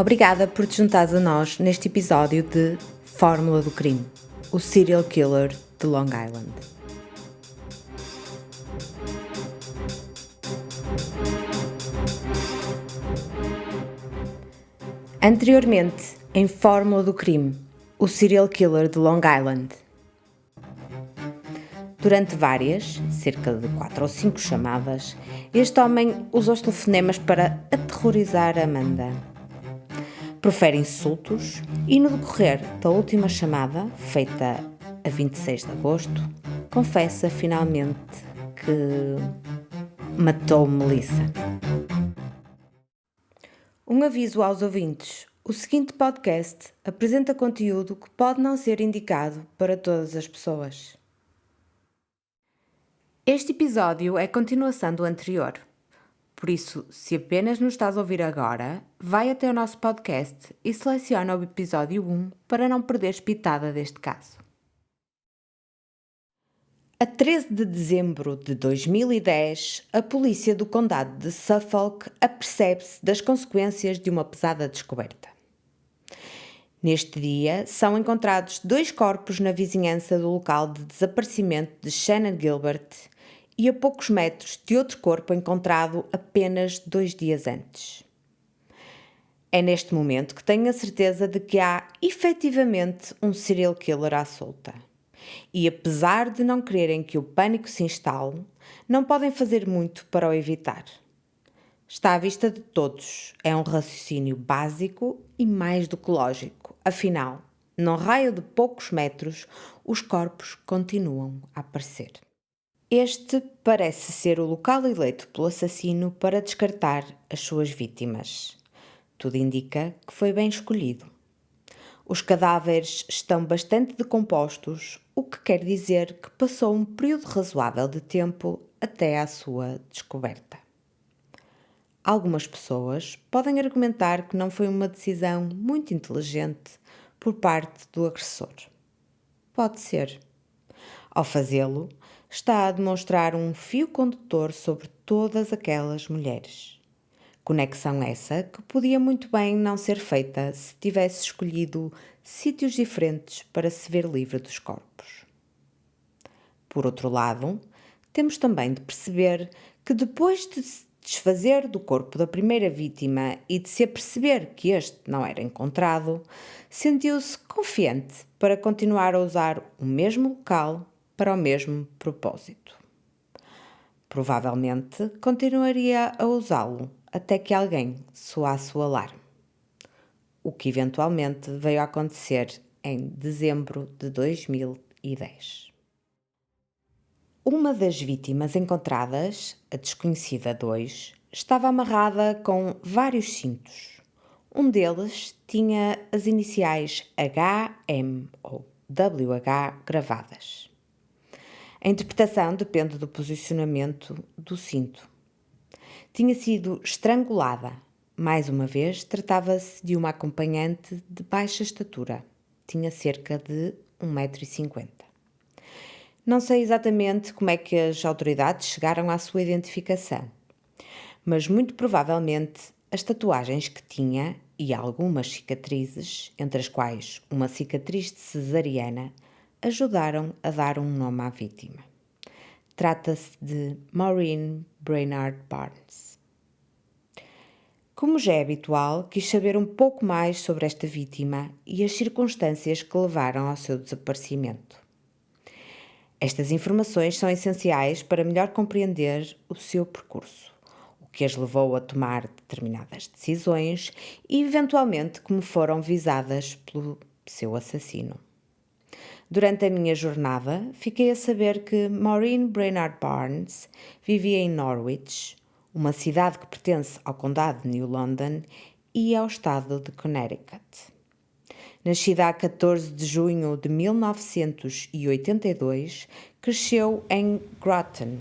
Obrigada por te juntares a nós neste episódio de Fórmula do Crime, o serial killer de Long Island. Anteriormente, em Fórmula do Crime, o serial killer de Long Island. Durante várias, cerca de 4 ou 5 chamadas, este homem usa os telefonemas para aterrorizar Amanda. Profere insultos e, no decorrer da última chamada, feita a 26 de agosto, confessa finalmente que matou Melissa. Um aviso aos ouvintes: o seguinte podcast apresenta conteúdo que pode não ser indicado para todas as pessoas. Este episódio é continuação do anterior. Por isso, se apenas nos estás a ouvir agora, vai até o nosso podcast e seleciona o episódio 1 para não perderes pitada deste caso. A 13 de dezembro de 2010, a polícia do condado de Suffolk apercebe-se das consequências de uma pesada descoberta. Neste dia, são encontrados 2 corpos na vizinhança do local de desaparecimento de Shannon Gilbert e a poucos metros de outro corpo encontrado apenas 2 dias antes. É neste momento que tenho a certeza de que há efetivamente um serial killer à solta. E apesar de não quererem que o pânico se instale, não podem fazer muito para o evitar. Está à vista de todos, é um raciocínio básico e mais do que lógico. Afinal, num raio de poucos metros, os corpos continuam a aparecer. Este parece ser o local eleito pelo assassino para descartar as suas vítimas. Tudo indica que foi bem escolhido. Os cadáveres estão bastante decompostos, o que quer dizer que passou um período razoável de tempo até à sua descoberta. Algumas pessoas podem argumentar que não foi uma decisão muito inteligente por parte do agressor. Pode ser. Ao fazê-lo, está a demonstrar um fio condutor sobre todas aquelas mulheres. Conexão essa que podia muito bem não ser feita se tivesse escolhido sítios diferentes para se ver livre dos corpos. Por outro lado, temos também de perceber que depois de se desfazer do corpo da primeira vítima e de se aperceber que este não era encontrado, sentiu-se confiante para continuar a usar o mesmo local para o mesmo propósito. Provavelmente continuaria a usá-lo até que alguém soasse o alarme, o que eventualmente veio a acontecer em dezembro de 2010. Uma das vítimas encontradas, a desconhecida 2, estava amarrada com vários cintos. Um deles tinha as iniciais HM ou WH gravadas. A interpretação depende do posicionamento do cinto. Tinha sido estrangulada. Mais uma vez, tratava-se de uma acompanhante de baixa estatura. Tinha cerca de 1,50 m. Não sei exatamente como é que as autoridades chegaram à sua identificação, mas muito provavelmente as tatuagens que tinha e algumas cicatrizes, entre as quais uma cicatriz de cesariana, ajudaram a dar um nome à vítima. Trata-se de Maureen Brainard Barnes. Como já é habitual, quis saber um pouco mais sobre esta vítima e as circunstâncias que levaram ao seu desaparecimento. Estas informações são essenciais para melhor compreender o seu percurso, o que as levou a tomar determinadas decisões e, eventualmente, como foram visadas pelo seu assassino. Durante a minha jornada, fiquei a saber que Maureen Brainard Barnes vivia em Norwich, uma cidade que pertence ao condado de New London e ao estado de Connecticut. Nascida a 14 de junho de 1982, cresceu em Groton,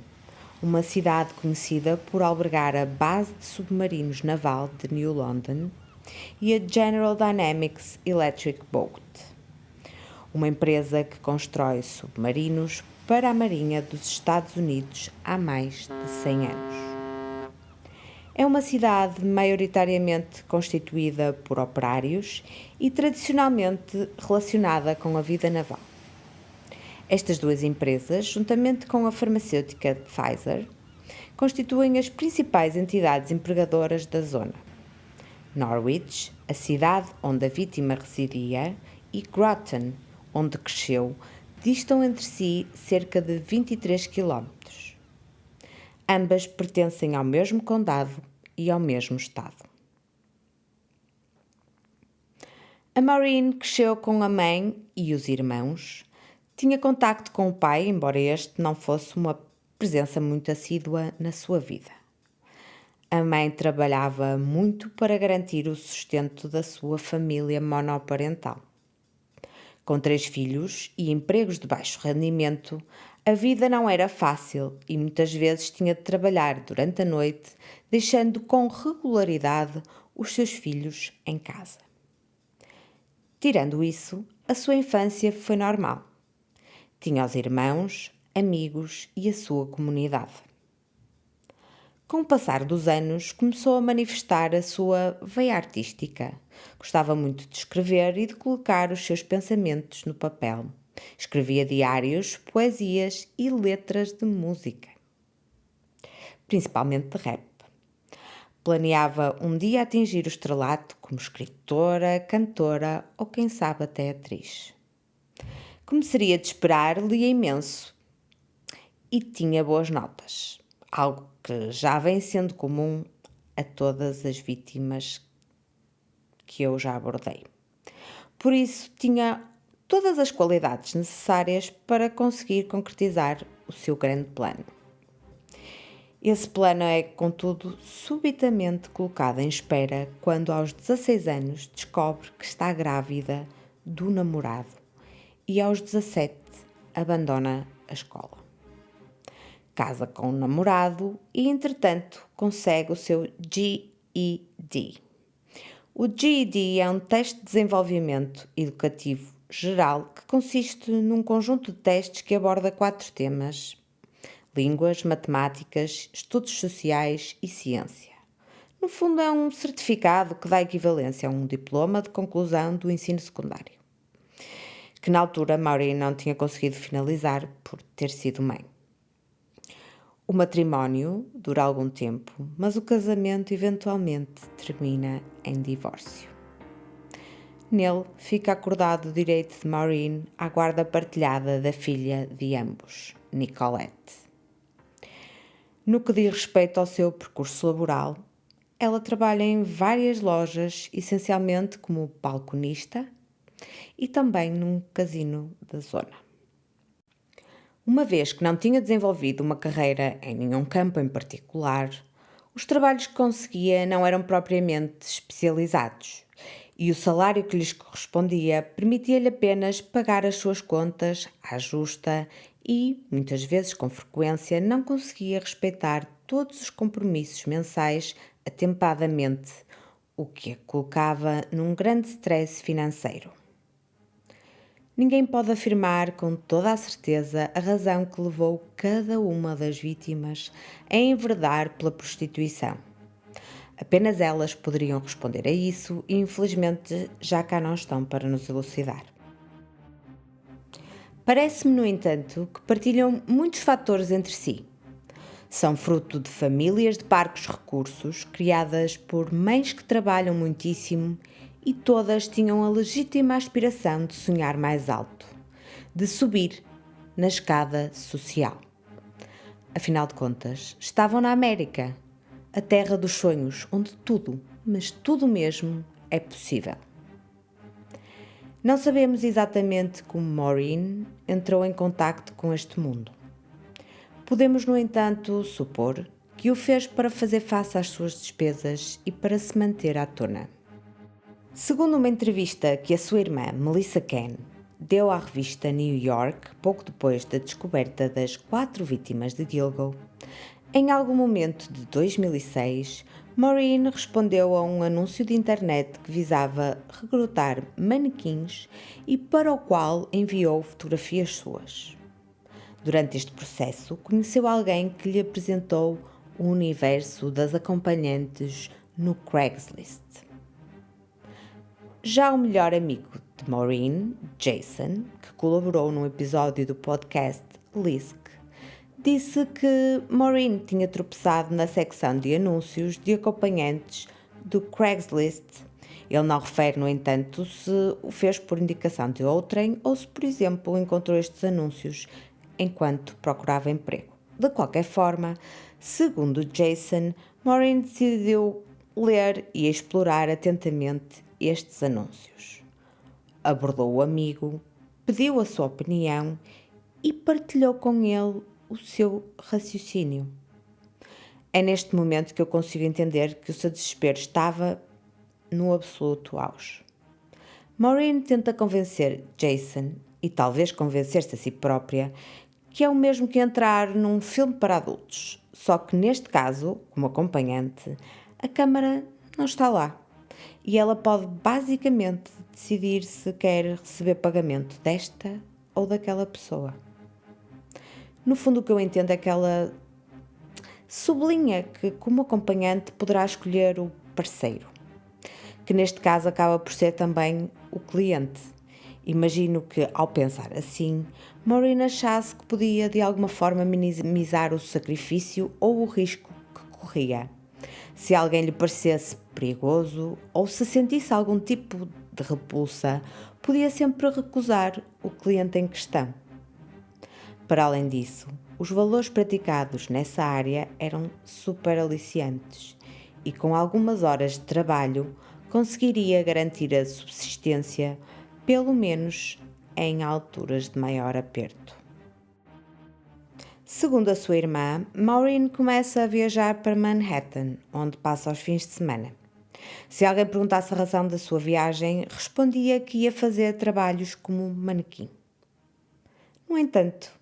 uma cidade conhecida por albergar a base de submarinos naval de New London e a General Dynamics Electric Boat, uma empresa que constrói submarinos para a Marinha dos Estados Unidos há mais de 100 anos. É uma cidade maioritariamente constituída por operários e tradicionalmente relacionada com a vida naval. Estas duas empresas, juntamente com a farmacêutica Pfizer, constituem as principais entidades empregadoras da zona. Norwich, a cidade onde a vítima residia, e Groton, onde cresceu, distam entre si cerca de 23 quilómetros. Ambas pertencem ao mesmo condado e ao mesmo estado. A Maureen cresceu com a mãe e os irmãos. Tinha contacto com o pai, embora este não fosse uma presença muito assídua na sua vida. A mãe trabalhava muito para garantir o sustento da sua família monoparental. Com 3 filhos e empregos de baixo rendimento, a vida não era fácil e muitas vezes tinha de trabalhar durante a noite, deixando com regularidade os seus filhos em casa. Tirando isso, a sua infância foi normal. Tinha os irmãos, amigos e a sua comunidade. Com o passar dos anos, começou a manifestar a sua veia artística. Gostava muito de escrever e de colocar os seus pensamentos no papel. Escrevia diários, poesias e letras de música, principalmente de rap. Planeava um dia atingir o estrelato como escritora, cantora ou quem sabe até atriz. Como seria de esperar, lia imenso e tinha boas notas, algo que já vem sendo comum a todas as vítimas que eu já abordei. Por isso, tinha todas as qualidades necessárias para conseguir concretizar o seu grande plano. Esse plano é, contudo, subitamente colocado em espera quando, aos 16 anos, descobre que está grávida do namorado e, aos 17, abandona a escola. Casa com o namorado e, entretanto, consegue o seu GED. O GED é um teste de desenvolvimento educativo geral que consiste num conjunto de testes que aborda 4 temas: línguas, matemáticas, estudos sociais e ciência. No fundo, é um certificado que dá equivalência a um diploma de conclusão do ensino secundário, que na altura Maureen não tinha conseguido finalizar por ter sido mãe. O matrimónio dura algum tempo, mas o casamento eventualmente termina em divórcio. Nele fica acordado o direito de Maureen à guarda partilhada da filha de ambos, Nicolette. No que diz respeito ao seu percurso laboral, ela trabalha em várias lojas, essencialmente como balconista e também num casino da zona. Uma vez que não tinha desenvolvido uma carreira em nenhum campo em particular, os trabalhos que conseguia não eram propriamente especializados e o salário que lhes correspondia permitia-lhe apenas pagar as suas contas à justa e, muitas vezes com frequência, não conseguia respeitar todos os compromissos mensais atempadamente, o que a colocava num grande stress financeiro. Ninguém pode afirmar com toda a certeza a razão que levou cada uma das vítimas a enveredar pela prostituição. Apenas elas poderiam responder a isso e, infelizmente, já cá não estão para nos elucidar. Parece-me, no entanto, que partilham muitos fatores entre si. São fruto de famílias de parcos recursos, criadas por mães que trabalham muitíssimo e todas tinham a legítima aspiração de sonhar mais alto, de subir na escada social. Afinal de contas, estavam na América, a terra dos sonhos, onde tudo, mas tudo mesmo, é possível. Não sabemos exatamente como Maureen entrou em contacto com este mundo. Podemos, no entanto, supor que o fez para fazer face às suas despesas e para se manter à tona. Segundo uma entrevista que a sua irmã, Melissa Cann, deu à revista New York pouco depois da descoberta das 4 vítimas de Gilgo, em algum momento de 2006, Maureen respondeu a um anúncio de internet que visava recrutar manequins e para o qual enviou fotografias suas. Durante este processo, conheceu alguém que lhe apresentou o universo das acompanhantes no Craigslist. Já o melhor amigo de Maureen, Jason, que colaborou num episódio do podcast Lisk, disse que Maureen tinha tropeçado na secção de anúncios de acompanhantes do Craigslist. Ele não refere, no entanto, se o fez por indicação de outrem ou se, por exemplo, encontrou estes anúncios enquanto procurava emprego. De qualquer forma, segundo Jason, Maureen decidiu ler e explorar atentamente estes anúncios. Abordou o amigo, pediu a sua opinião e partilhou com ele o seu raciocínio. É neste momento que eu consigo entender que o seu desespero estava no absoluto auge. Maureen tenta convencer Jason, e talvez convencer-se a si própria, que é o mesmo que entrar num filme para adultos, só que neste caso, como acompanhante, a câmara não está lá e ela pode basicamente decidir se quer receber pagamento desta ou daquela pessoa. No fundo, o que eu entendo é que ela sublinha que, como acompanhante, poderá escolher o parceiro, que neste caso acaba por ser também o cliente. Imagino que, ao pensar assim, Maureen achasse que podia de alguma forma minimizar o sacrifício ou o risco que corria. Se alguém lhe parecesse perigoso ou se sentisse algum tipo de repulsa, podia sempre recusar o cliente em questão. Para além disso, os valores praticados nessa área eram super aliciantes e com algumas horas de trabalho conseguiria garantir a subsistência, pelo menos em alturas de maior aperto. Segundo a sua irmã, Maureen começa a viajar para Manhattan, onde passa os fins de semana. Se alguém perguntasse a razão da sua viagem, respondia que ia fazer trabalhos como manequim. No entanto,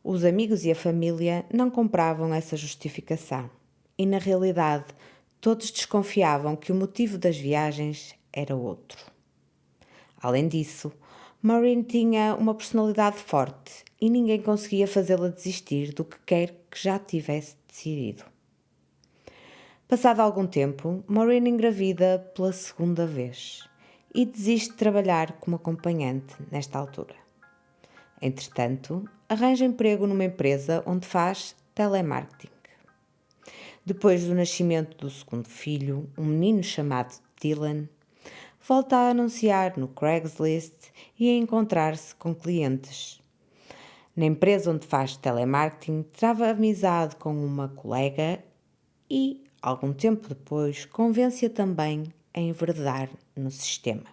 os amigos e a família não compravam essa justificação e, na realidade, todos desconfiavam que o motivo das viagens era outro. Além disso, Maureen tinha uma personalidade forte e ninguém conseguia fazê-la desistir do que quer que já tivesse decidido. Passado algum tempo, Maureen engravida pela segunda vez e desiste de trabalhar como acompanhante nesta altura. Entretanto, arranja emprego numa empresa onde faz telemarketing. Depois do nascimento do segundo filho, um menino chamado Dylan, volta a anunciar no Craigslist e a encontrar-se com clientes. Na empresa onde faz telemarketing, trava amizade com uma colega e, algum tempo depois, convence-a também a enveredar no sistema.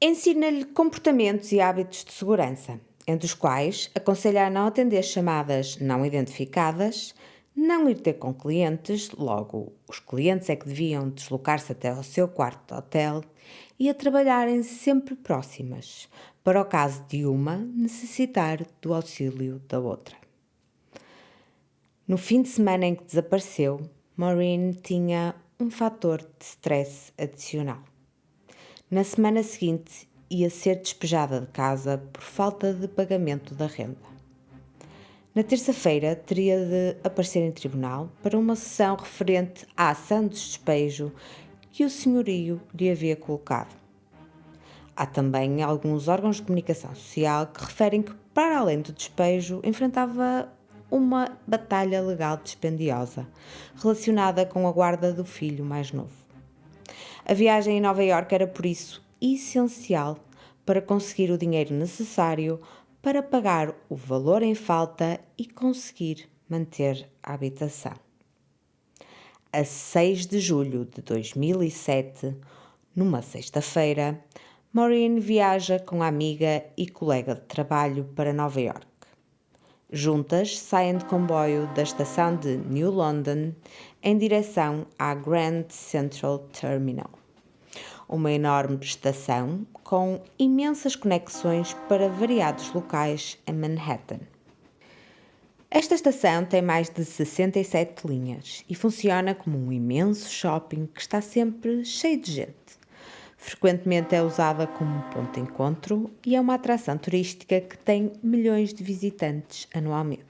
Ensina-lhe comportamentos e hábitos de segurança, entre os quais aconselha a não atender chamadas não identificadas, não ir ter com clientes, logo os clientes é que deviam deslocar-se até ao seu quarto de hotel, e a trabalharem sempre próximas, para o caso de uma necessitar do auxílio da outra. No fim de semana em que desapareceu, Maureen tinha um fator de stress adicional. Na semana seguinte, ia ser despejada de casa por falta de pagamento da renda. Na terça-feira, teria de aparecer em tribunal para uma sessão referente à ação de despejo que o senhorio lhe havia colocado. Há também alguns órgãos de comunicação social que referem que, para além do despejo, enfrentava uma batalha legal dispendiosa relacionada com a guarda do filho mais novo. A viagem em Nova Iorque era, por isso, essencial para conseguir o dinheiro necessário para pagar o valor em falta e conseguir manter a habitação. A 6 de julho de 2007, numa sexta-feira, Maureen viaja com a amiga e colega de trabalho para Nova Iorque. Juntas saem de comboio da estação de New London em direção à Grand Central Terminal, uma enorme estação com imensas conexões para variados locais em Manhattan. Esta estação tem mais de 67 linhas e funciona como um imenso shopping que está sempre cheio de gente. Frequentemente é usada como um ponto de encontro e é uma atração turística que tem milhões de visitantes anualmente.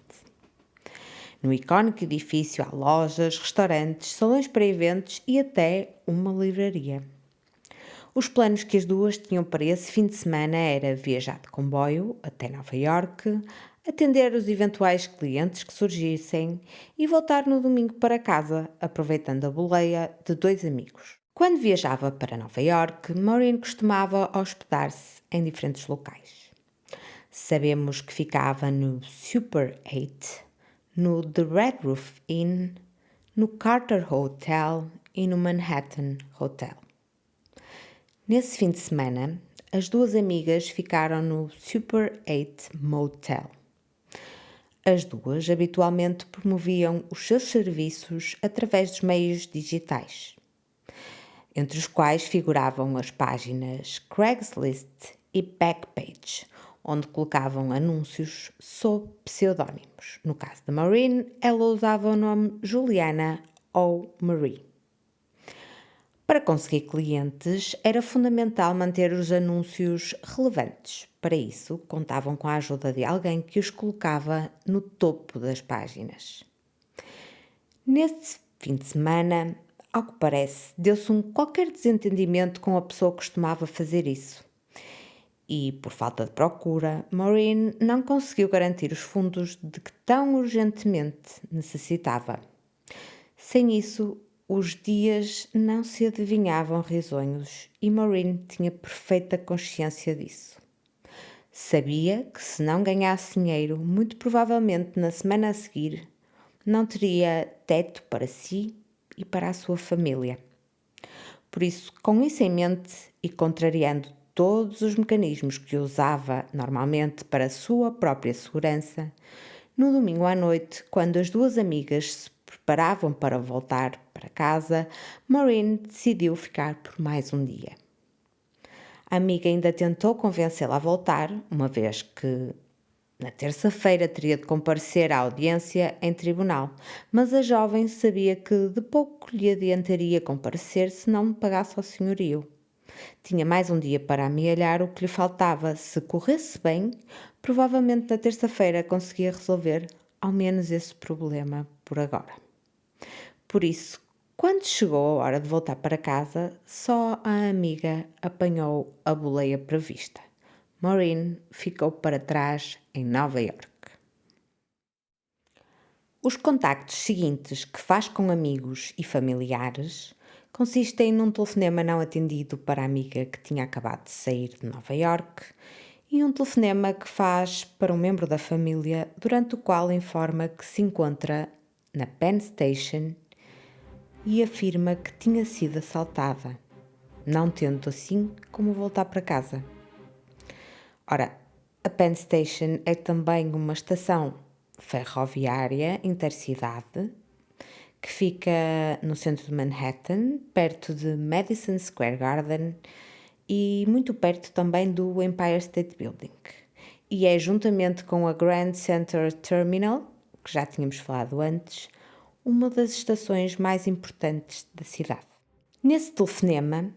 No icónico edifício há lojas, restaurantes, salões para eventos e até uma livraria. Os planos que as duas tinham para esse fim de semana era viajar de comboio até Nova Iorque, atender os eventuais clientes que surgissem e voltar no domingo para casa, aproveitando a boleia de dois amigos. Quando viajava para Nova Iorque, Maureen costumava hospedar-se em diferentes locais. Sabemos que ficava no Super 8, no The Red Roof Inn, no Carter Hotel e no Manhattan Hotel. Nesse fim de semana, as duas amigas ficaram no Super 8 Motel. As duas habitualmente promoviam os seus serviços através dos meios digitais, entre os quais figuravam as páginas Craigslist e Backpage, onde colocavam anúncios sob pseudónimos. No caso de Maureen, ela usava o nome Juliana ou Marie. Para conseguir clientes, era fundamental manter os anúncios relevantes. Para isso, contavam com a ajuda de alguém que os colocava no topo das páginas. Nesse fim de semana, ao que parece, deu-se um qualquer desentendimento com a pessoa que costumava fazer isso. E, por falta de procura, Maureen não conseguiu garantir os fundos de que tão urgentemente necessitava. Sem isso, os dias não se adivinhavam risonhos e Maureen tinha perfeita consciência disso. Sabia que se não ganhasse dinheiro, muito provavelmente na semana a seguir, não teria teto para si e para a sua família. Por isso, com isso em mente e contrariando todos os mecanismos que usava normalmente para a sua própria segurança, no domingo à noite, quando as duas amigas se preparavam para voltar para casa, Maureen decidiu ficar por mais um dia. A amiga ainda tentou convencê-la a voltar, uma vez que na terça-feira teria de comparecer à audiência em tribunal, mas a jovem sabia que de pouco lhe adiantaria comparecer se não pagasse ao senhorio. Tinha mais um dia para amealhar o que lhe faltava. Se corresse bem, provavelmente na terça-feira conseguia resolver ao menos esse problema por agora. Por isso, quando chegou a hora de voltar para casa, só a amiga apanhou a boleia prevista. Maureen ficou para trás em Nova Iorque. Os contactos seguintes que faz com amigos e familiares consistem num telefonema não atendido para a amiga que tinha acabado de sair de Nova Iorque e um telefonema que faz para um membro da família, durante o qual informa que se encontra na Penn Station e afirma que tinha sido assaltada, não tendo assim como voltar para casa. Ora, a Penn Station é também uma estação ferroviária intercidade que fica no centro de Manhattan, perto de Madison Square Garden e muito perto também do Empire State Building. E é juntamente com a Grand Central Terminal, que já tínhamos falado antes, uma das estações mais importantes da cidade. Nesse telefonema,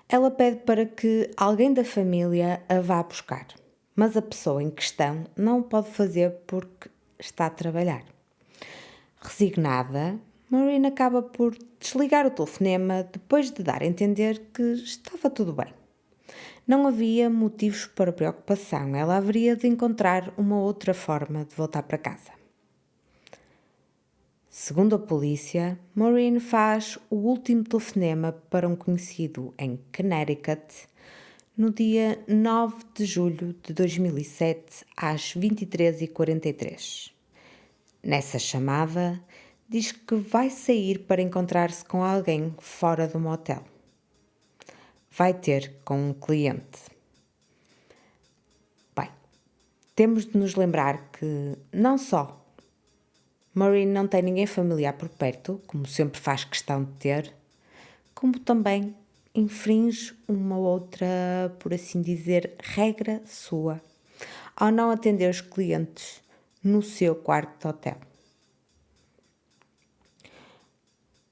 ela pede para que alguém da família a vá buscar, mas a pessoa em questão não o pode fazer porque está a trabalhar. Resignada, Maureen acaba por desligar o telefonema depois de dar a entender que estava tudo bem. Não havia motivos para preocupação, ela haveria de encontrar uma outra forma de voltar para casa. Segundo a polícia, Maureen faz o último telefonema para um conhecido em Connecticut no dia 9 de julho de 2007, às 23h43. Nessa chamada, diz que vai sair para encontrar-se com alguém fora do motel. Vai ter com um cliente. Bem, temos de nos lembrar que não só Maureen não tem ninguém familiar por perto, como sempre faz questão de ter, como também infringe uma outra, por assim dizer, regra sua, ao não atender os clientes no seu quarto de hotel.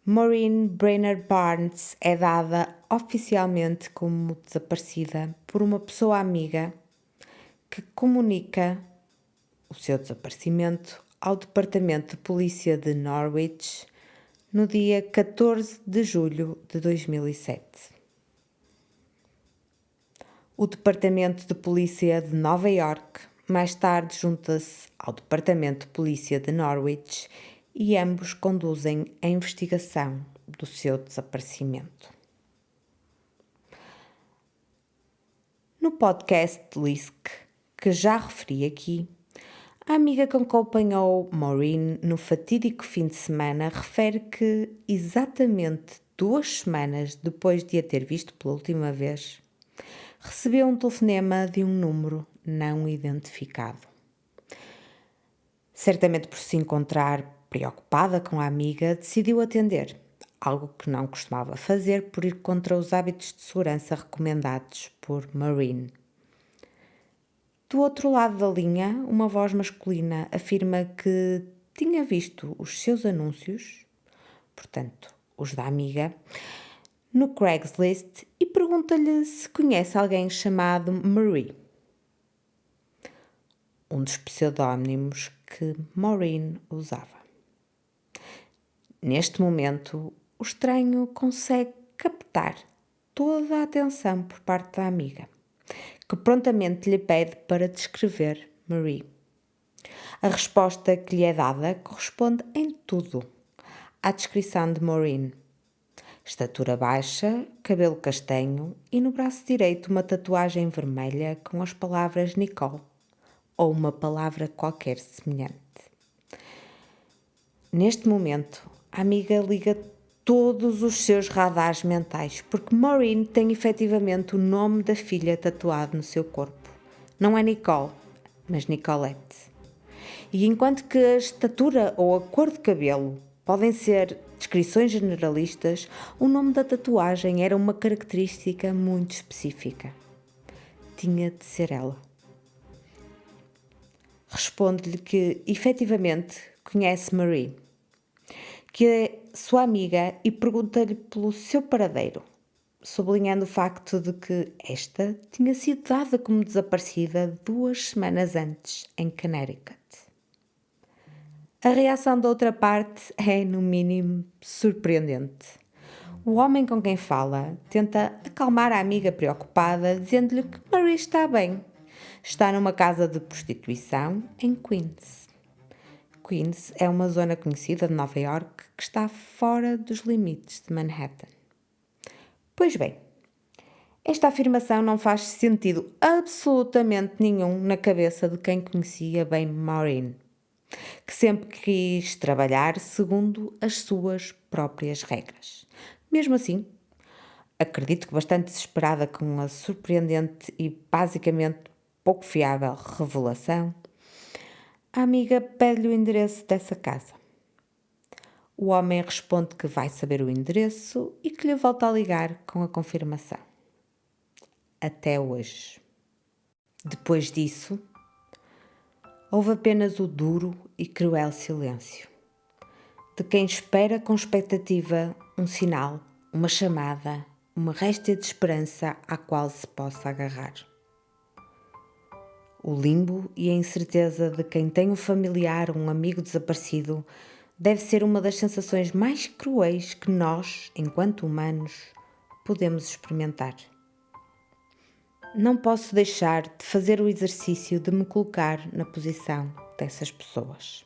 Maureen Brainerd Barnes é dada oficialmente como desaparecida por uma pessoa amiga que comunica o seu desaparecimento ao Departamento de Polícia de Norwich no dia 14 de julho de 2007. O Departamento de Polícia de Nova York mais tarde junta-se ao Departamento de Polícia de Norwich e ambos conduzem a investigação do seu desaparecimento. No podcast Lisk, que já referi aqui, a amiga que acompanhou Maureen no fatídico fim de semana refere que, exatamente 2 semanas depois de a ter visto pela última vez, recebeu um telefonema de um número não identificado. Certamente por se encontrar preocupada com a amiga, decidiu atender, algo que não costumava fazer por ir contra os hábitos de segurança recomendados por Maureen. Do outro lado da linha, uma voz masculina afirma que tinha visto os seus anúncios, portanto, os da amiga, no Craigslist e pergunta-lhe se conhece alguém chamado Marie, um dos pseudónimos que Maureen usava. Neste momento, o estranho consegue captar toda a atenção por parte da amiga, que prontamente lhe pede para descrever Marie. A resposta que lhe é dada corresponde em tudo à descrição de Maureen. Estatura baixa, cabelo castanho e no braço direito uma tatuagem vermelha com as palavras Nicole ou uma palavra qualquer semelhante. Neste momento, a amiga liga todos os seus radares mentais, porque Maureen tem efetivamente o nome da filha tatuado no seu corpo. Não é Nicole, mas Nicolette. E enquanto que a estatura ou a cor de cabelo podem ser descrições generalistas, o nome da tatuagem era uma característica muito específica. Tinha de ser ela. Responde-lhe que, efetivamente, conhece Marie, que é sua amiga e pergunta-lhe pelo seu paradeiro, sublinhando o facto de que esta tinha sido dada como desaparecida 2 semanas antes, em Connecticut. A reação da outra parte é, no mínimo, surpreendente. O homem com quem fala tenta acalmar a amiga preocupada, dizendo-lhe que Marie está bem. Está numa casa de prostituição em Queens. Queens é uma zona conhecida de Nova York que está fora dos limites de Manhattan. Pois bem, esta afirmação não faz sentido absolutamente nenhum na cabeça de quem conhecia bem Maureen, que sempre quis trabalhar segundo as suas próprias regras. Mesmo assim, acredito que bastante desesperada com a surpreendente e basicamente pouco fiável revelação, a amiga pede-lhe o endereço dessa casa. O homem responde que vai saber o endereço e que lhe volta a ligar com a confirmação. Até hoje. Depois disso, houve apenas o duro e cruel silêncio de quem espera com expectativa um sinal, uma chamada, uma réstia de esperança à qual se possa agarrar. O limbo e a incerteza de quem tem um familiar ou um amigo desaparecido deve ser uma das sensações mais cruéis que nós, enquanto humanos, podemos experimentar. Não posso deixar de fazer o exercício de me colocar na posição dessas pessoas.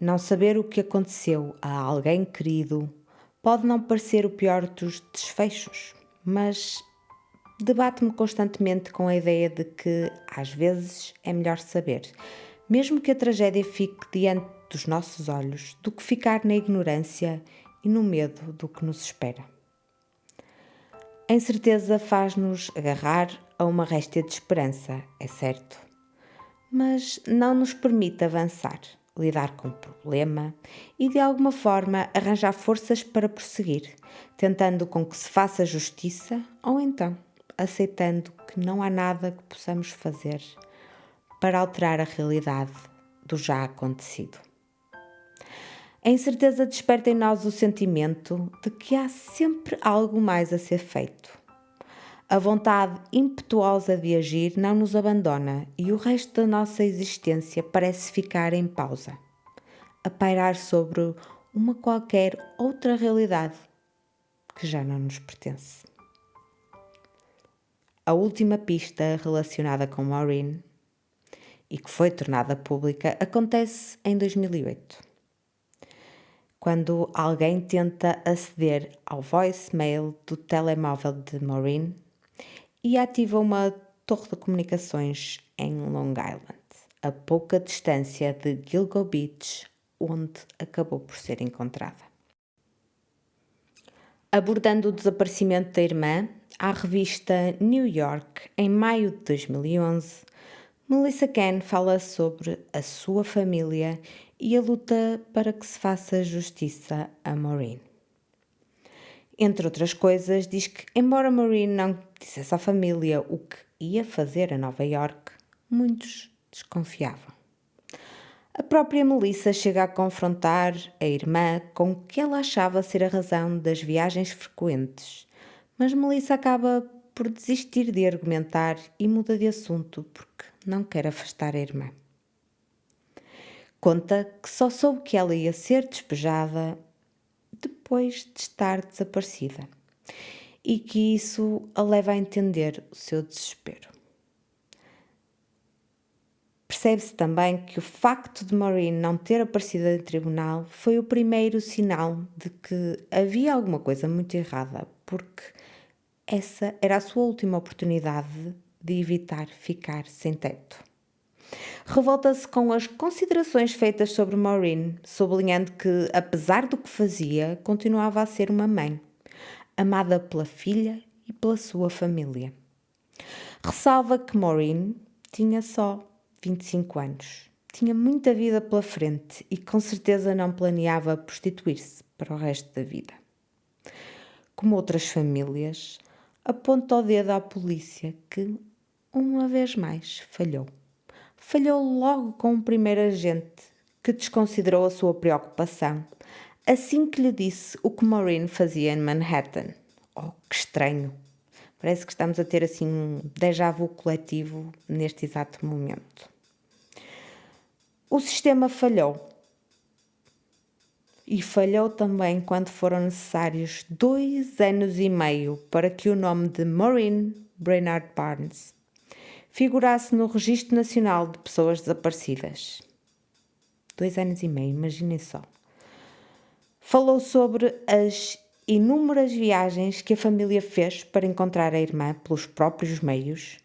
Não saber o que aconteceu a alguém querido pode não parecer o pior dos desfechos, mas debato-me constantemente com a ideia de que, às vezes, é melhor saber, mesmo que a tragédia fique diante dos nossos olhos, do que ficar na ignorância e no medo do que nos espera. A incerteza faz-nos agarrar a uma réstia de esperança, é certo, mas não nos permite avançar, lidar com o problema e, de alguma forma, arranjar forças para prosseguir, tentando com que se faça justiça ou então aceitando que não há nada que possamos fazer para alterar a realidade do já acontecido. A incerteza desperta em nós o sentimento de que há sempre algo mais a ser feito. A vontade impetuosa de agir não nos abandona e o resto da nossa existência parece ficar em pausa, a pairar sobre uma qualquer outra realidade que já não nos pertence. A última pista relacionada com Maureen e que foi tornada pública acontece em 2008, quando alguém tenta aceder ao voicemail do telemóvel de Maureen e ativa uma torre de comunicações em Long Island, a pouca distância de Gilgo Beach, onde acabou por ser encontrada. Abordando o desaparecimento da irmã, à revista New York, em maio de 2011, Melissa Can fala sobre a sua família e a luta para que se faça justiça a Maureen. Entre outras coisas, diz que, embora Maureen não dissesse à família o que ia fazer a Nova York, muitos desconfiavam. A própria Melissa chega a confrontar a irmã com o que ela achava ser a razão das viagens frequentes, mas Melissa acaba por desistir de argumentar e muda de assunto porque não quer afastar a irmã. Conta que só soube que ela ia ser despejada depois de estar desaparecida e que isso a leva a entender o seu desespero. Percebe-se também que o facto de Maureen não ter aparecido em tribunal foi o primeiro sinal de que havia alguma coisa muito errada, porque essa era a sua última oportunidade de evitar ficar sem teto. Revolta-se com as considerações feitas sobre Maureen, sublinhando que, apesar do que fazia, continuava a ser uma mãe, amada pela filha e pela sua família. Ressalva que Maureen tinha só 25 anos, tinha muita vida pela frente e com certeza não planeava prostituir-se para o resto da vida. Como outras famílias, aponta o dedo à polícia que, uma vez mais, falhou. Falhou logo com o primeiro agente, que desconsiderou a sua preocupação, assim que lhe disse o que Maureen fazia em Manhattan. Oh, que estranho! Parece que estamos a ter assim um déjà vu coletivo neste exato momento. O sistema falhou. E falhou também quando foram necessários 2 anos e meio para que o nome de Maureen Brainard Barnes figurasse no Registro Nacional de Pessoas Desaparecidas. 2 anos e meio, imaginem só. Falou sobre as inúmeras viagens que a família fez para encontrar a irmã pelos próprios meios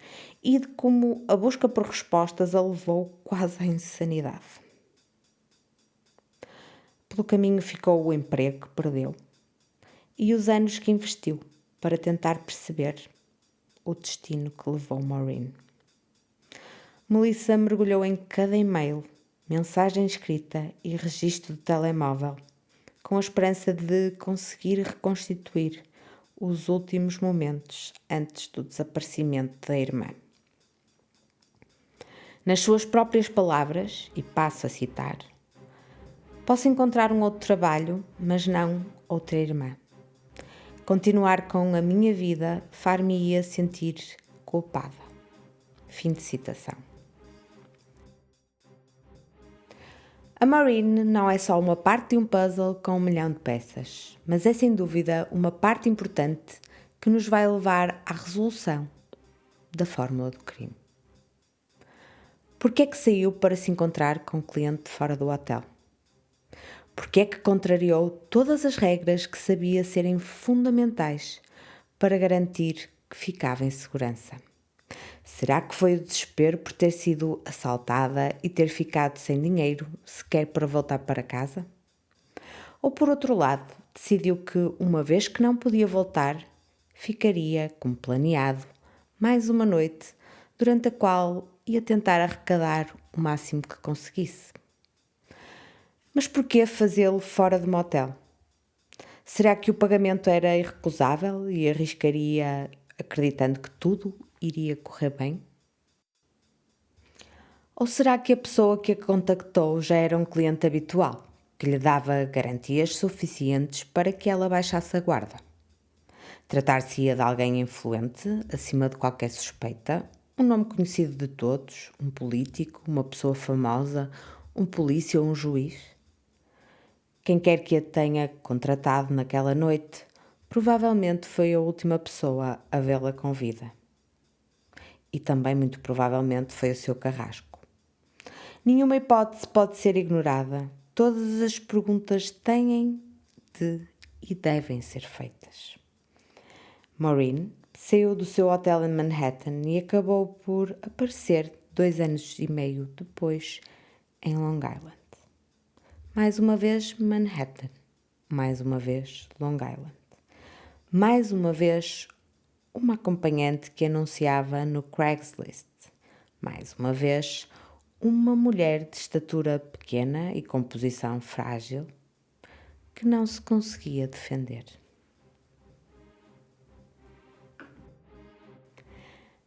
e de como a busca por respostas a levou quase à insanidade. Pelo caminho ficou o emprego que perdeu e os anos que investiu para tentar perceber o destino que levou Maureen. Melissa mergulhou em cada e-mail, mensagem escrita e registro de telemóvel, com a esperança de conseguir reconstituir os últimos momentos antes do desaparecimento da irmã. Nas suas próprias palavras, e passo a citar: "Posso encontrar um outro trabalho, mas não outra irmã. Continuar com a minha vida far-me-ia sentir culpada." Fim de citação. A Maureen não é só uma parte de um puzzle com 1 milhão de peças, mas é sem dúvida uma parte importante que nos vai levar à resolução da fórmula do crime. Por que é que saiu para se encontrar com o cliente fora do hotel? Por que é que contrariou todas as regras que sabia serem fundamentais para garantir que ficava em segurança? Será que foi o desespero por ter sido assaltada e ter ficado sem dinheiro sequer para voltar para casa? Ou por outro lado, decidiu que, uma vez que não podia voltar, ficaria, como planeado, mais uma noite, durante a qual ia tentar arrecadar o máximo que conseguisse? Mas porquê fazê-lo fora de motel? Será que o pagamento era irrecusável e arriscaria acreditando que tudo iria correr bem? Ou será que a pessoa que a contactou já era um cliente habitual, que lhe dava garantias suficientes para que ela baixasse a guarda? Tratar-se-ia de alguém influente, acima de qualquer suspeita, um nome conhecido de todos, um político, uma pessoa famosa, um polícia ou um juiz? Quem quer que a tenha contratado naquela noite, provavelmente foi a última pessoa a vê-la com vida. E também, muito provavelmente, foi o seu carrasco. Nenhuma hipótese pode ser ignorada. Todas as perguntas têm de e devem ser feitas. Maureen saiu do seu hotel em Manhattan e acabou por aparecer 2 anos e meio depois em Long Island. Mais uma vez Manhattan, mais uma vez Long Island, mais uma vez uma acompanhante que anunciava no Craigslist, mais uma vez uma mulher de estatura pequena e composição frágil que não se conseguia defender.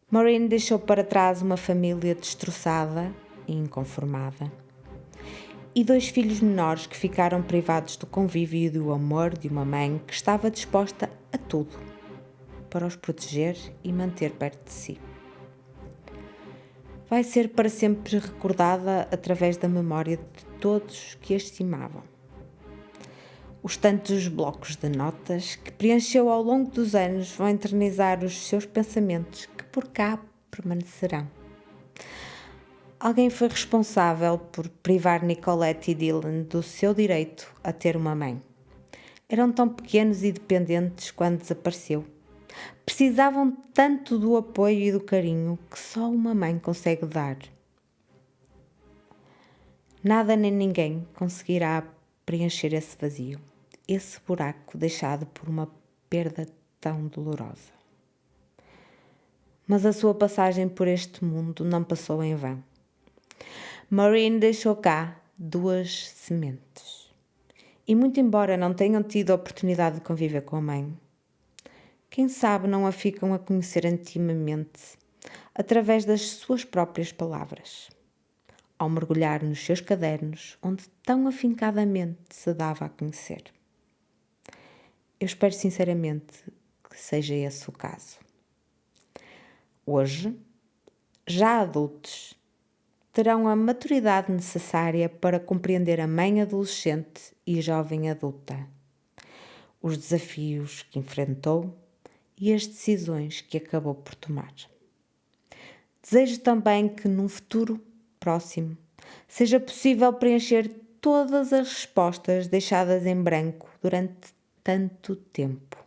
Maureen deixou para trás uma família destroçada e inconformada e 2 filhos menores que ficaram privados do convívio e do amor de uma mãe que estava disposta a tudo para os proteger e manter perto de si. Vai ser para sempre recordada através da memória de todos que a estimavam. Os tantos blocos de notas que preencheu ao longo dos anos vão eternizar os seus pensamentos que por cá permanecerão. Alguém foi responsável por privar Nicolette e Dylan do seu direito a ter uma mãe. Eram tão pequenos e dependentes quando desapareceu. Precisavam tanto do apoio e do carinho que só uma mãe consegue dar. Nada nem ninguém conseguirá preencher esse vazio, esse buraco deixado por uma perda tão dolorosa. Mas a sua passagem por este mundo não passou em vão. Maureen deixou cá 2 sementes. E muito embora não tenham tido a oportunidade de conviver com a mãe, quem sabe não a ficam a conhecer intimamente através das suas próprias palavras, ao mergulhar nos seus cadernos onde tão afincadamente se dava a conhecer. Eu espero sinceramente que seja esse o caso. Hoje, já adultos, terão a maturidade necessária para compreender a mãe adolescente e jovem adulta, os desafios que enfrentou e as decisões que acabou por tomar. Desejo também que num futuro próximo seja possível preencher todas as respostas deixadas em branco durante tanto tempo.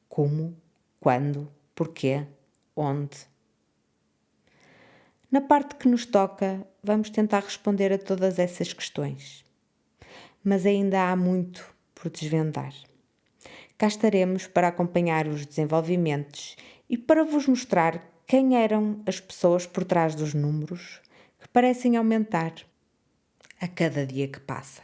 Como, quando, porquê, onde. Na parte que nos toca, vamos tentar responder a todas essas questões. Mas ainda há muito por desvendar. Cá estaremos para acompanhar os desenvolvimentos e para vos mostrar quem eram as pessoas por trás dos números que parecem aumentar a cada dia que passa.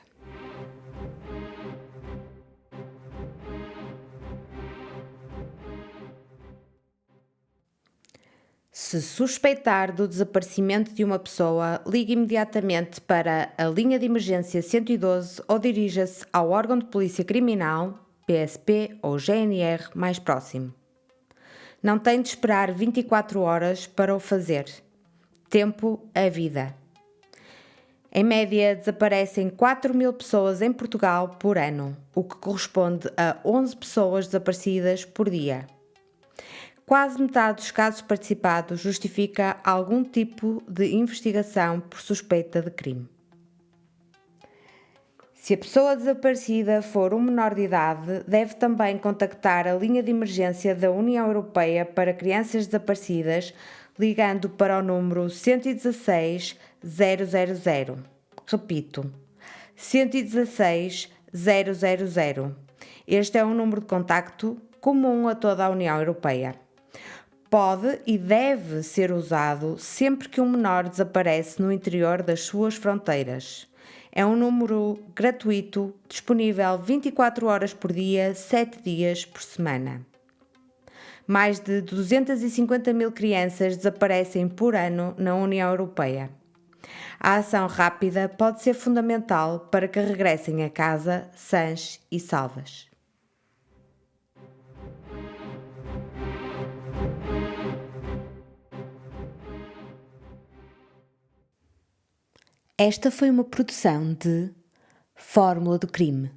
Se suspeitar do desaparecimento de uma pessoa, ligue imediatamente para a linha de emergência 112 ou dirija-se ao órgão de polícia criminal, PSP ou GNR mais próximo. Não tem de esperar 24 horas para o fazer. Tempo é vida. Em média, desaparecem 4.000 pessoas em Portugal por ano, o que corresponde a 11 pessoas desaparecidas por dia. Quase metade dos casos participados justifica algum tipo de investigação por suspeita de crime. Se a pessoa desaparecida for um menor de idade, deve também contactar a linha de emergência da União Europeia para crianças desaparecidas, ligando para o número 116 000. Repito, 116 000. Este é um número de contacto comum a toda a União Europeia. Pode e deve ser usado sempre que um menor desaparece no interior das suas fronteiras. É um número gratuito, disponível 24 horas por dia, 7 dias por semana. Mais de 250.000 crianças desaparecem por ano na União Europeia. A ação rápida pode ser fundamental para que regressem a casa sãs e salvas. Esta foi uma produção de Fórmula do Crime,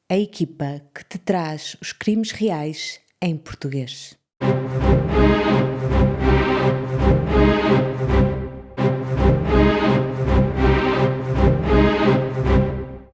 a equipa que te traz os crimes reais em português.